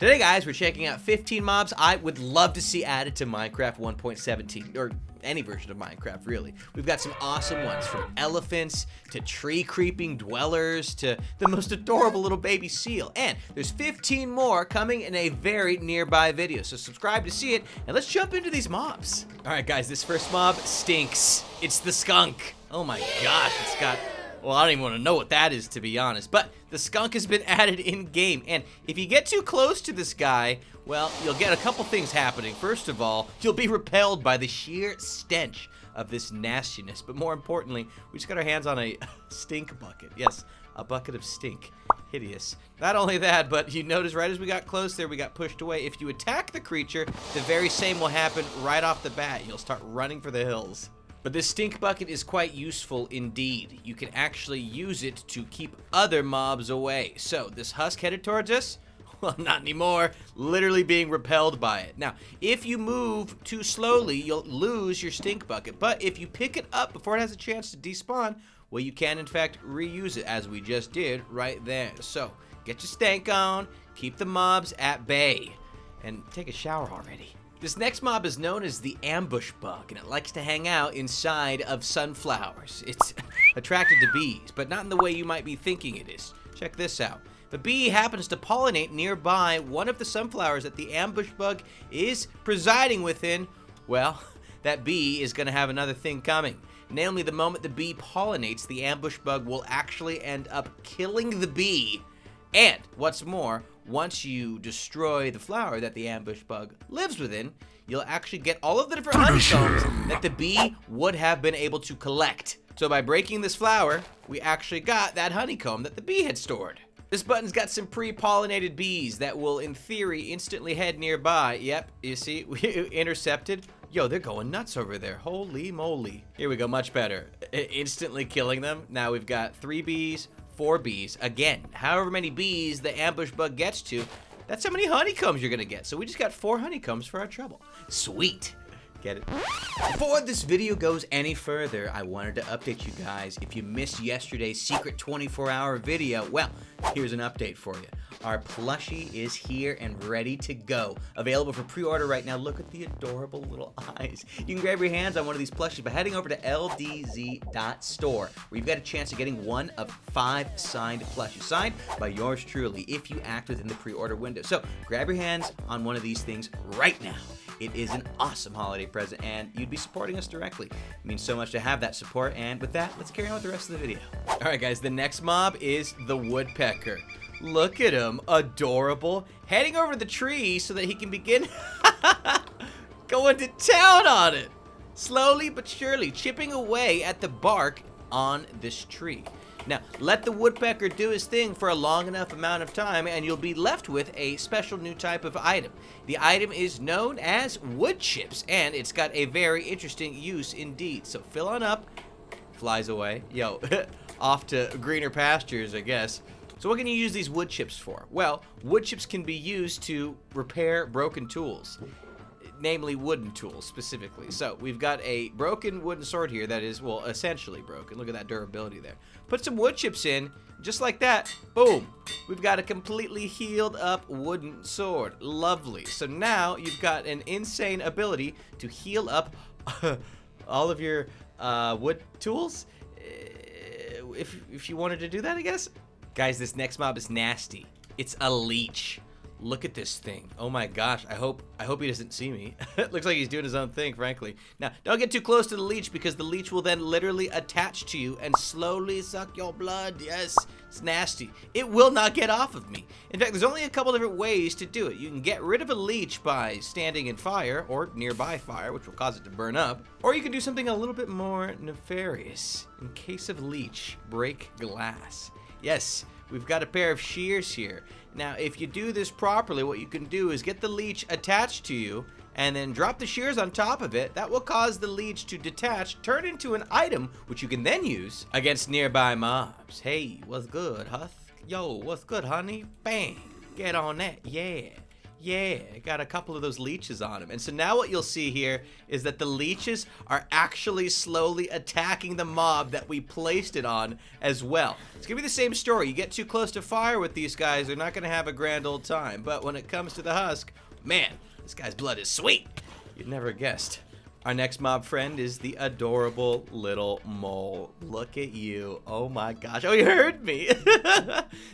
Today, guys, we're checking out 15 mobs I would love to see added to Minecraft 1.17, or any version of Minecraft, really. We've got some awesome ones, from elephants to tree-creeping dwellers to the most adorable little baby seal. And there's 15 more coming in a very nearby video, so subscribe to see it, and let's jump into these mobs. All right, guys, this first mob stinks. It's the skunk. Oh my gosh, it's got... well, I don't even want to know what that is, to be honest. But the skunk has been added in-game. And if you get too close to this guy, well, you'll get a couple things happening. First of all, you'll be repelled by the sheer stench of this nastiness. But more importantly, we just got our hands on a stink bucket. Yes, a bucket of stink. Hideous. Not only that, but you notice right as we got close there, we got pushed away. If you attack the creature, the very same will happen right off the bat. You'll start running for the hills. But this stink bucket is quite useful indeed. You can actually use it to keep other mobs away. So this husk headed towards us? Well, not anymore. Literally being repelled by it. Now, if you move too slowly, you'll lose your stink bucket. But if you pick it up before it has a chance to despawn, well, you can in fact reuse it, as we just did right there. So get your stank on, keep the mobs at bay, and take a shower already. This next mob is known as the ambush bug, and it likes to hang out inside of sunflowers. It's attracted to bees, but not in the way you might be thinking it is. Check this out. If a bee happens to pollinate nearby one of the sunflowers that the ambush bug is presiding within, well, that bee is going to have another thing coming. Namely, the moment the bee pollinates, the ambush bug will actually end up killing the bee. And what's more, once you destroy the flower that the ambush bug lives within, you'll actually get all of the different honeycombs that the bee would have been able to collect. So by breaking this flower, we actually got that honeycomb that the bee had stored. This button's got some pre-pollinated bees that will, in theory, instantly head nearby. Yep, you see, we intercepted. Yo, they're going nuts over there. Holy moly. Here we go, much better. Instantly killing them. Now we've got 3 bees. 4 bees. Again, however many bees the ambush bug gets to, that's how many honeycombs you're gonna get. So we just got 4 honeycombs for our trouble. Sweet. Get it? Before this video goes any further, I wanted to update you guys. If you missed yesterday's secret 24-hour video, well, here's an update for you. Our plushie is here and ready to go. Available for pre-order right now. Look at the adorable little eyes. You can grab your hands on one of these plushies by heading over to ldz.store, where you've got a chance of getting one of 5 signed plushies, signed by yours truly, if you act within the pre-order window. So grab your hands on one of these things right now. It is an awesome holiday present, and you'd be supporting us directly. It means so much to have that support, and with that, let's carry on with the rest of the video. All right, guys, the next mob is the Woodpecker. Look at him, adorable, heading over to the tree so that he can begin going to town on it. Slowly but surely, chipping away at the bark on this tree. Now, let the woodpecker do his thing for a long enough amount of time, and you'll be left with a special new type of item. The item is known as wood chips, and it's got a very interesting use indeed. So fill on up, flies away. Yo, off to greener pastures, I guess. So what can you use these wood chips for? Well, wood chips can be used to repair broken tools. Namely wooden tools specifically. So we've got a broken wooden sword here that is, well, essentially broken. Look at that durability there. Put some wood chips in, just like that, boom. We've got a completely healed up wooden sword. Lovely. So now you've got an insane ability to heal up all of your wood tools. If you wanted to do that, I guess. Guys, this next mob is nasty. It's a leech. Look at this thing. Oh my gosh, I hope he doesn't see me. It looks like he's doing his own thing, frankly. Now, don't get too close to the leech, because the leech will then literally attach to you and slowly suck your blood. Yes, it's nasty. It will not get off of me. In fact, there's only a couple different ways to do it. You can get rid of a leech by standing in fire or nearby fire, which will cause it to burn up. Or you can do something a little bit more nefarious. In case of leech, break glass. Yes, we've got a pair of shears here. Now, if you do this properly, what you can do is get the leech attached to you and then drop the shears on top of it. That will cause the leech to detach, turn into an item, which you can then use against nearby mobs. Hey, what's good, Husk? Yo, what's good, honey? Bang. Get on that, yeah. Yeah, got a couple of those leeches on him. And so now what you'll see here is that the leeches are actually slowly attacking the mob that we placed it on as well. It's gonna be the same story. You get too close to fire with these guys, they're not gonna have a grand old time. But when it comes to the husk, man, this guy's blood is sweet. You'd never have guessed. Our next mob friend is the adorable little mole. Look at you. Oh my gosh. Oh, you heard me.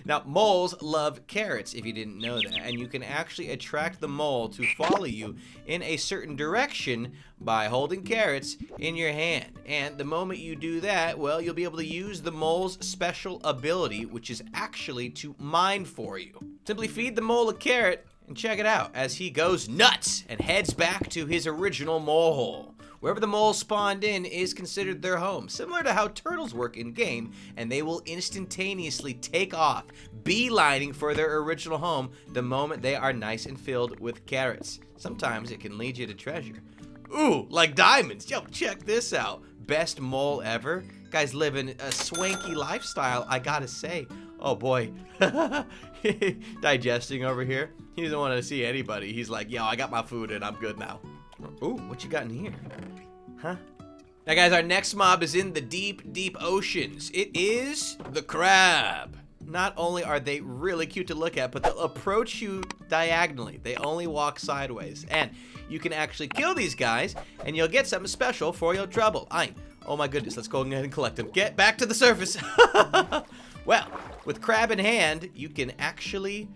Now, moles love carrots, if you didn't know that. And you can actually attract the mole to follow you in a certain direction by holding carrots in your hand. And the moment you do that, well, you'll be able to use the mole's special ability, which is actually to mine for you. Simply feed the mole a carrot, and check it out as he goes nuts and heads back to his original mole hole. Wherever the mole spawned in is considered their home, similar to how turtles work in game, and they will instantaneously take off, beelining for their original home the moment they are nice and filled with carrots. Sometimes it can lead you to treasure. Ooh, like diamonds. Yo, check this out. Best mole ever. Guy's living a swanky lifestyle, I gotta say. Oh boy. Digesting over here. He doesn't want to see anybody. He's like, yo, I got my food and I'm good now. Ooh, what you got in here? Huh? Now guys, our next mob is in the deep, deep oceans. It is the crab. Not only are they really cute to look at, but they'll approach you diagonally. They only walk sideways. And you can actually kill these guys and you'll get something special for your trouble. Oh my goodness, let's go ahead and collect them. Get back to the surface. Well, with crab in hand, you can actually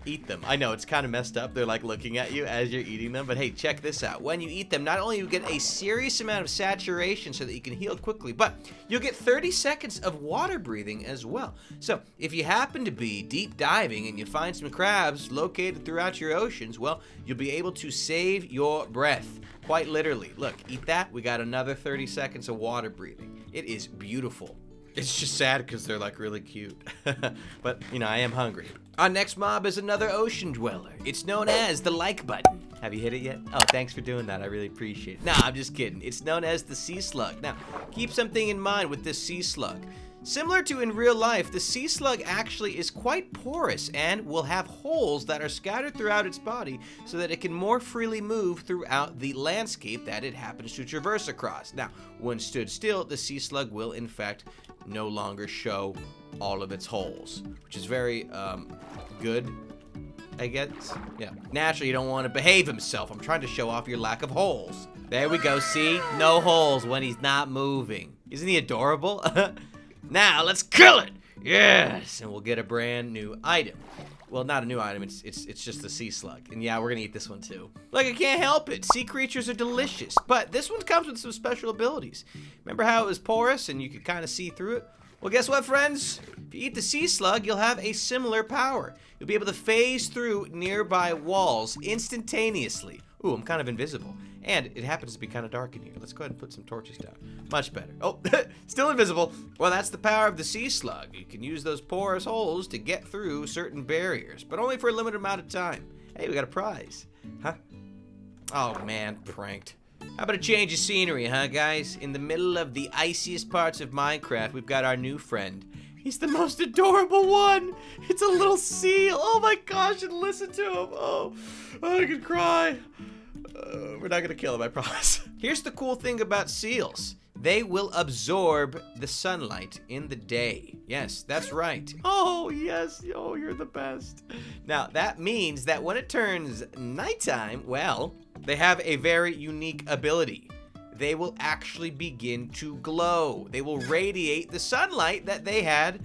eat them. I know, it's kind of messed up. They're like looking at you as you're eating them, but hey, check this out. When you eat them, not only you get a serious amount of saturation so that you can heal quickly, but you'll get 30 seconds of water breathing as well. So if you happen to be deep diving and you find some crabs located throughout your oceans, well, you'll be able to save your breath. Quite literally. Look, eat that. We got another 30 seconds of water breathing. It is beautiful. It's just sad because they're like really cute. But, you know, I am hungry. Our next mob is another ocean dweller. It's known as the like button. Have you hit it yet? Oh, thanks for doing that. I really appreciate it. Nah, I'm just kidding. It's known as the sea slug. Now, keep something in mind with this sea slug. Similar to in real life, the sea slug actually is quite porous and will have holes that are scattered throughout its body so that it can more freely move throughout the landscape that it happens to traverse across. Now, when stood still, the sea slug will in fact no longer show all of its holes, which is very good, I guess. Yeah. Naturally, you don't want to behave himself. I'm trying to show off your lack of holes. There we go, see? No holes when he's not moving. Isn't he adorable? Now, let's kill it! Yes! And we'll get a brand new item. Well, not a new item, it's just the sea slug. And yeah, we're gonna eat this one too. Like, I can't help it. Sea creatures are delicious. But this one comes with some special abilities. Remember how it was porous and you could kind of see through it? Well, guess what, friends? If you eat the sea slug, you'll have a similar power. You'll be able to phase through nearby walls instantaneously. Ooh, I'm kind of invisible. And it happens to be kind of dark in here. Let's go ahead and put some torches down. Much better. Oh, still invisible. Well, that's the power of the sea slug. You can use those porous holes to get through certain barriers, but only for a limited amount of time. Hey, we got a prize. Huh? Oh, man, pranked. How about a change of scenery, huh, guys? In the middle of the iciest parts of Minecraft, we've got our new friend. He's the most adorable one. It's a little seal. Oh, my gosh, and listen to him. Oh, I could cry. We're not gonna kill him, I promise. Here's the cool thing about seals. They will absorb the sunlight in the day. Yes, that's right. Oh, yes. Oh, you're the best. Now, that means that when it turns nighttime, well, they have a very unique ability. They will actually begin to glow. They will radiate the sunlight that they had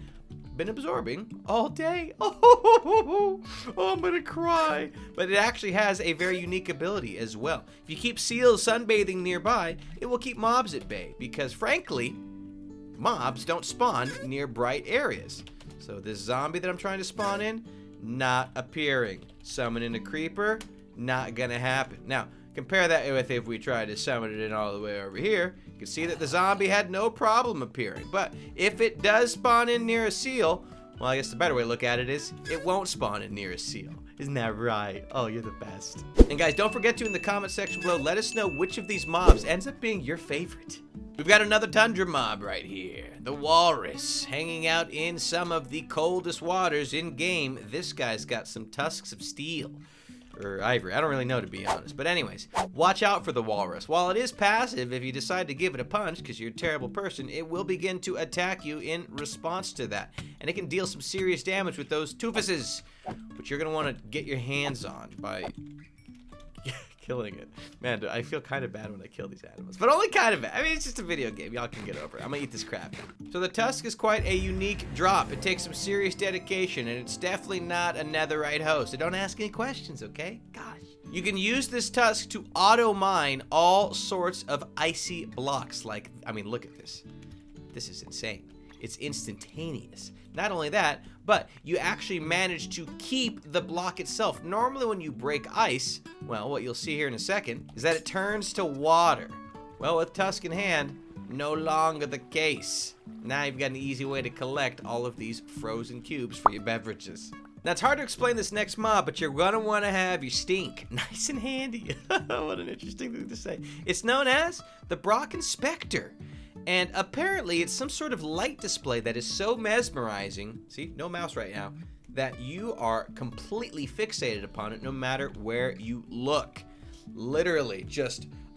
been absorbing all day. Oh, I'm gonna cry. But it actually has a very unique ability as well. If you keep seals sunbathing nearby, it will keep mobs at bay because frankly, mobs don't spawn near bright areas. So this zombie that I'm trying to spawn in, not appearing. Summoning a creeper, not gonna happen. Now, compare that with if we tried to summon it in all the way over here. You can see that the zombie had no problem appearing. But if it does spawn in near a seal, well, I guess the better way to look at it is it won't spawn in near a seal. Isn't that right? Oh, you're the best. And guys, don't forget to, in the comment section below, let us know which of these mobs ends up being your favorite. We've got another tundra mob right here. The Walrus, hanging out in some of the coldest waters in game. This guy's got some tusks of steel. or ivory. I don't really know, to be honest. But anyways, watch out for the walrus. While it is passive, if you decide to give it a punch because you're a terrible person, it will begin to attack you in response to that. And it can deal some serious damage with those toofuses, which you're going to want to get your hands on by killing it. Man, I feel kind of bad when I kill these animals, but only kind of bad. I mean, it's just a video game. Y'all can get over it. I'm gonna eat this crab now. So the tusk is quite a unique drop. It takes some serious dedication, and it's definitely not a netherite host. So don't ask any questions, okay? Gosh. You can use this tusk to auto mine all sorts of icy blocks. Like, I mean, look at this. This is insane. It's instantaneous. Not only that, but you actually manage to keep the block itself. Normally when you break ice, well, what you'll see here in a second is that it turns to water. Well, with tusk in hand, no longer the case. Now you've got an easy way to collect all of these frozen cubes for your beverages. Now it's hard to explain this next mob, but you're gonna wanna have your stink nice and handy. What an interesting thing to say. It's known as the Brocken Spectre. And apparently it's some sort of light display that is so mesmerizing, see, no mouse right now, that you are completely fixated upon it no matter where you look. Literally,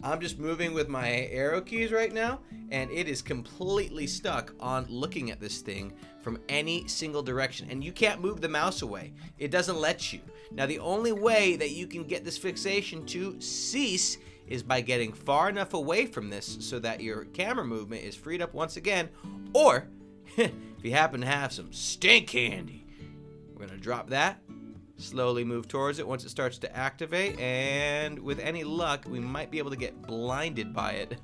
I'm just moving with my arrow keys right now, and it is completely stuck on looking at this thing from any single direction. And you can't move the mouse away. It doesn't let you. Now, the only way that you can get this fixation to cease is by getting far enough away from this so that your camera movement is freed up once again, or if you happen to have some stink handy, we're gonna drop that, slowly move towards it once it starts to activate, and with any luck, we might be able to get blinded by it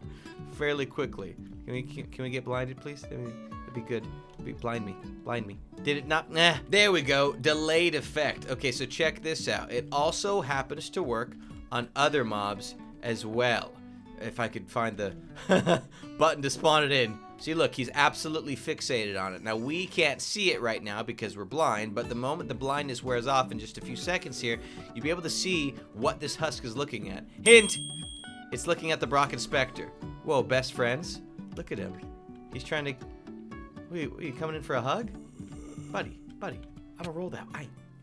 fairly quickly. Can we get blinded, please? That'd be good. Blind me. Did it not? Nah, there we go. Delayed effect. Okay, so check this out. It also happens to work on other mobs as well. If I could find the button to spawn it in. See, look, he's absolutely fixated on it. Now, we can't see it right now because we're blind, but the moment the blindness wears off in just a few seconds here, you'll be able to see what this husk is looking at. Hint! It's looking at the Brocken Spectre. Whoa, best friends. Look at him. He's trying to... Wait, are you coming in for a hug? Buddy, I'm gonna roll that.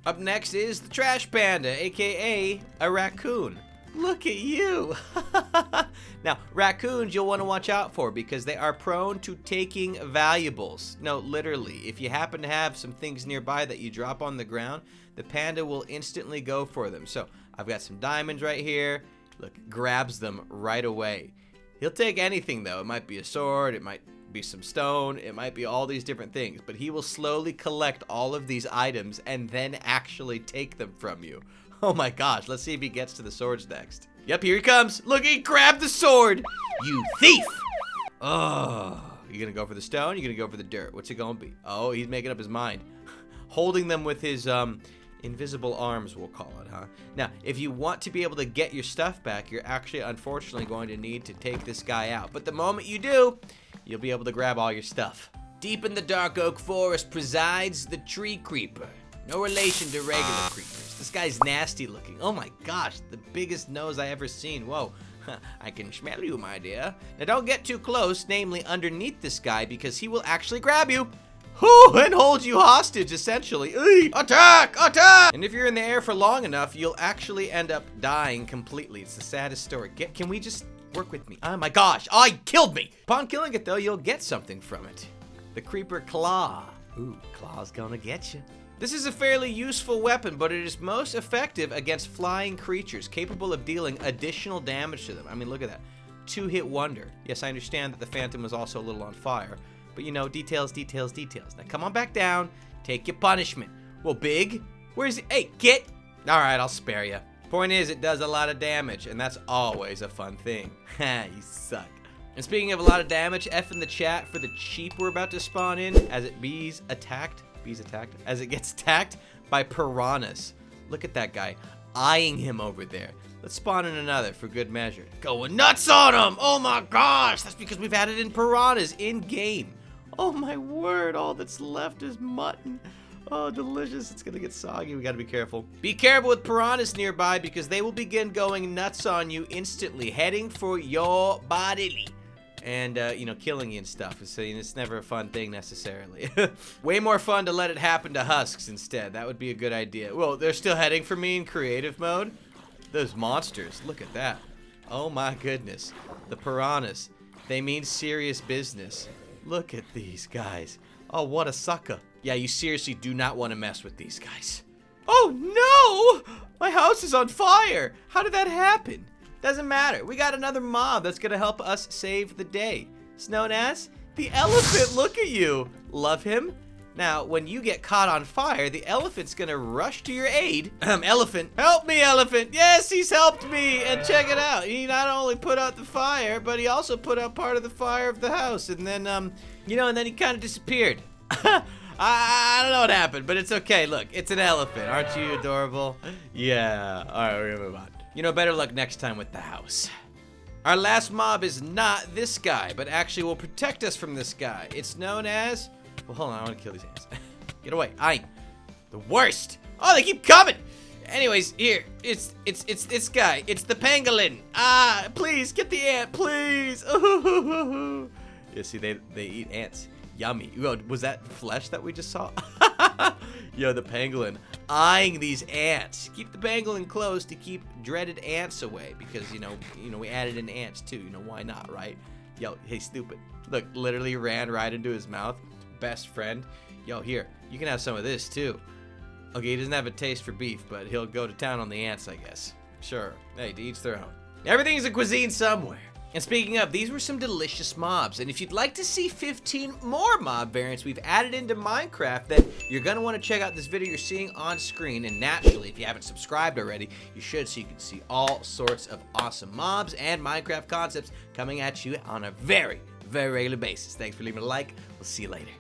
Up next is the Trash Panda, aka a raccoon. Look at you. Now, raccoons you'll want to watch out for because they are prone to taking valuables. No, literally, if you happen to have some things nearby that you drop on the ground, the panda will instantly go for them. So I've got some diamonds right here. Look, grabs them right away. He'll take anything though. It might be a sword, it might be some stone, it might be all these different things, but he will slowly collect all of these items and then actually take them from you. Oh my gosh, let's see if he gets to the swords next. Yep, here he comes. Look, he grabbed the sword. You thief. Oh, you gonna go for the stone? You gonna go for the dirt? What's it gonna be? Oh, he's making up his mind. Holding them with his invisible arms, we'll call it, huh? Now, if you want to be able to get your stuff back, you're actually unfortunately going to need to take this guy out. But the moment you do, you'll be able to grab all your stuff. Deep in the dark oak forest presides the tree creeper. No relation to regular creepers. This guy's nasty looking. Oh my gosh, the biggest nose I ever seen. Whoa, I can smell you, my dear. Now don't get too close, namely underneath this guy, because he will actually grab you. And hold you hostage, essentially. Attack! Attack! And if you're in the air for long enough, you'll actually end up dying completely. It's the saddest story. Can we just work with me? Oh my gosh, oh, he killed me! Upon killing it though, you'll get something from it. The creeper claw. Ooh, claw's gonna get you. This is a fairly useful weapon, but it is most effective against flying creatures, capable of dealing additional damage to them. I mean, look at that. Two-hit wonder. Yes, I understand that the Phantom was also a little on fire, but you know, details. Now come on back down, take your punishment. Well, Big, where's it? Hey, get! All right, I'll spare you. Point is, it does a lot of damage, and that's always a fun thing. Ha, you suck. And speaking of a lot of damage, F in the chat for the cheap we're about to spawn in as it as it gets attacked by piranhas. Look at that guy, eyeing him over there. Let's spawn in another for good measure. Going nuts on him! Oh my gosh! That's because we've added in piranhas in-game. Oh my word, all that's left is mutton. Oh, delicious. It's gonna get soggy. We gotta be careful. Be careful with piranhas nearby because they will begin going nuts on you instantly, heading for your body. and you know, killing you and stuff. So it's never a fun thing necessarily. Way more fun to let it happen to husks instead. That would be a good idea. Well, they're still heading for me in creative mode. Those monsters, look at that. Oh my goodness. The piranhas, they mean serious business. Look at these guys. Oh, what a sucker. Yeah, you seriously do not want to mess with these guys. Oh no! My house is on fire! How did that happen? Doesn't matter. We got another mob that's gonna help us save the day. It's known as the elephant. Look at you. Love him? Now, when you get caught on fire, the elephant's gonna rush to your aid. Elephant. Help me, elephant. Yes, he's helped me. And check it out. He not only put out the fire, but he also put out part of the fire of the house. And then, you know, and then he kind of disappeared. I don't know what happened, but it's okay. Look, it's an elephant. Aren't you adorable? Yeah. All right, we're gonna move on. You know, better luck next time with the house. Our last mob is not this guy, but actually will protect us from this guy. It's known as... Well, hold on. I want to kill these ants. Get away. The worst. Oh, they keep coming. Anyways, here. It's this guy. It's the pangolin. Please, get the ant, please. You see, they eat ants. Yummy. Yo, was that flesh that we just saw? Yo, the pangolin eyeing these ants. Keep the pangolin close to keep dreaded ants away, because you know we added in ants too. You know, why not, right? Yo, hey, stupid. Look, literally ran right into his mouth. Best friend. Yo, here, you can have some of this too. Okay, he doesn't have a taste for beef, but he'll go to town on the ants, I guess. Sure. Hey, to each their own. Everything's a cuisine somewhere. And speaking of, these were some delicious mobs. And if you'd like to see 15 more mob variants we've added into Minecraft, then you're going to want to check out this video you're seeing on screen. And naturally, if you haven't subscribed already, you should, so you can see all sorts of awesome mobs and Minecraft concepts coming at you on a very, very regular basis. Thanks for leaving a like. We'll see you later.